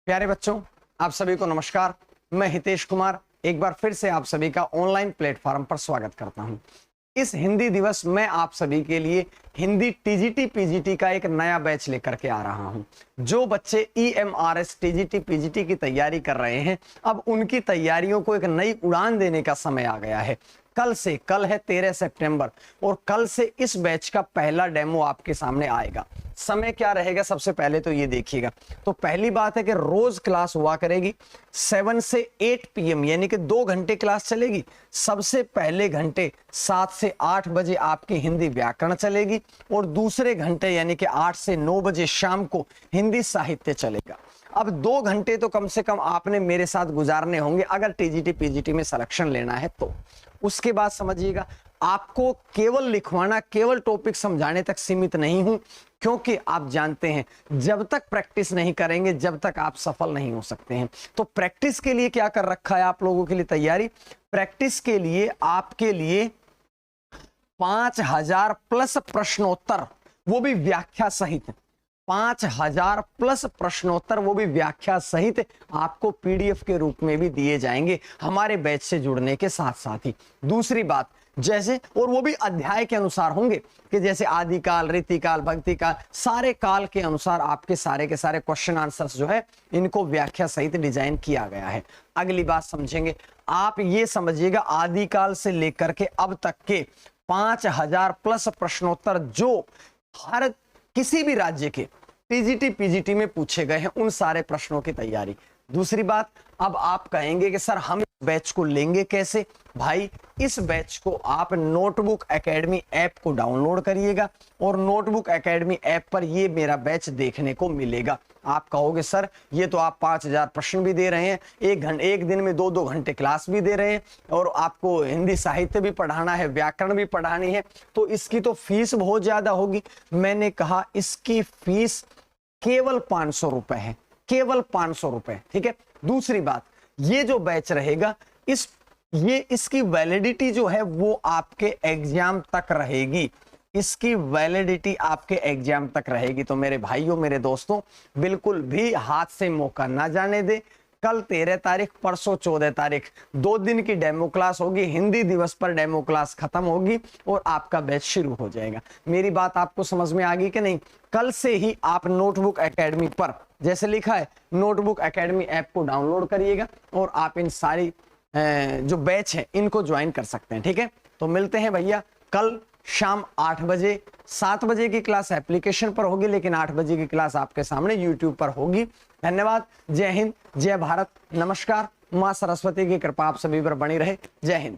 प्यारे बच्चों, आप सभी को नमस्कार। मैं हितेश कुमार एक बार फिर से आप सभी का ऑनलाइन प्लेटफॉर्म पर स्वागत करता हूं। इस हिंदी दिवस में आप सभी के लिए हिंदी टीजीटी पीजीटी का एक नया बैच लेकर के आ रहा हूं। जो बच्चे ईएमआरएस टीजीटी पीजीटी की तैयारी कर रहे हैं, अब उनकी तैयारियों को एक नई उड़ान देने का समय आ गया है। कल है 13 सितंबर और कल से इस बैच का पहला डेमो आपके सामने आएगा। समय क्या रहेगा, सबसे पहले तो ये देखिएगा। तो पहली बात है कि रोज क्लास हुआ करेगी 7 से 8 PM, यानी कि 2 घंटे क्लास चलेगी। सबसे पहले घंटे 7 से 8 बजे आपकी हिंदी व्याकरण चलेगी और दूसरे घंटे यानी कि 8 से 9 बजे शाम को हिंदी साहित्य चलेगा। अब 2 घंटे तो कम से कम आपने मेरे साथ गुजारने होंगे अगर टीजीटी पीजीटी में सिलेक्शन लेना है तो। उसके बाद समझिएगा, आपको केवल लिखवाना, केवल टॉपिक समझाने तक सीमित नहीं हूं, क्योंकि आप जानते हैं जब तक प्रैक्टिस नहीं करेंगे जब तक आप सफल नहीं हो सकते हैं। तो प्रैक्टिस के लिए क्या कर रखा है आप लोगों के लिए तैयारी? प्रैक्टिस के लिए आपके लिए 5000 प्लस प्रश्नोत्तर, वो भी व्याख्या सहित। 5000 प्लस प्रश्नोत्तर, वो भी व्याख्या सहित आपको पीडीएफ के रूप में भी दिए जाएंगे हमारे बैच से जुड़ने के साथ साथ ही। दूसरी बात, जैसे, और वो भी अध्याय के अनुसार होंगे कि जैसे आदिकाल, रीतिकाल, भक्तिकाल, सारे काल के अनुसार आपके सारे के सारे क्वेश्चन आंसर्स जो है इनको व्याख्या सहित डिजाइन किया गया है। अगली बात समझेंगे, आप ये समझिएगा आदिकाल से लेकर के अब तक के 5000 प्लस प्रश्नोत्तर जो हर किसी भी राज्य के टीजीटी पीजीटी में पूछे गए हैं, उन सारे प्रश्नों की तैयारी। दूसरी बात, अब आप कहेंगे कि सर हम बैच को लेंगे कैसे? भाई, इस बैच को आप नोटबुक एकेडमी ऐप को डाउनलोड करिएगा और नोटबुक एकेडमी ऐप पर ये मेरा बैच देखने को मिलेगा। आप कहोगे सर ये तो आप 5000 प्रश्न भी दे रहे हैं, एक दिन में 2-2 घंटे क्लास भी दे रहे हैं और आपको हिंदी साहित्य भी पढ़ाना है, व्याकरण भी पढ़ानी है, तो इसकी तो फीस बहुत ज्यादा होगी। मैंने कहा इसकी फीस केवल 500 रुपए है, केवल 500 रुपए, ठीक है। दूसरी बात, ये जो बैच रहेगा इसकी वैलिडिटी जो है वो आपके एग्जाम तक रहेगी। इसकी वैलिडिटी आपके एग्जाम तक रहेगी। तो मेरे भाइयों, मेरे दोस्तों, बिल्कुल भी हाथ से मौका ना जाने दे। कल 13 तारीख, परसों 14 तारीख, 2 दिन की डेमो क्लास होगी। हिंदी दिवस पर डेमो क्लास खत्म होगी और आपका बैच शुरू हो जाएगा। मेरी बात आपको समझ में आ गई कि नहीं? कल से ही आप नोटबुक एकेडमी पर, जैसे लिखा है नोटबुक एकेडमी ऐप को डाउनलोड करिएगा और आप इन सारी जो बैच है इनको ज्वाइन कर सकते हैं, ठीक है। तो मिलते हैं भैया कल शाम 8 बजे। 7 बजे की क्लास एप्लीकेशन पर होगी, लेकिन 8 बजे की क्लास आपके सामने यूट्यूब पर होगी। धन्यवाद। जय हिंद, जय भारत, नमस्कार। मां सरस्वती की कृपा आप सभी पर बनी रहे। जय हिंद।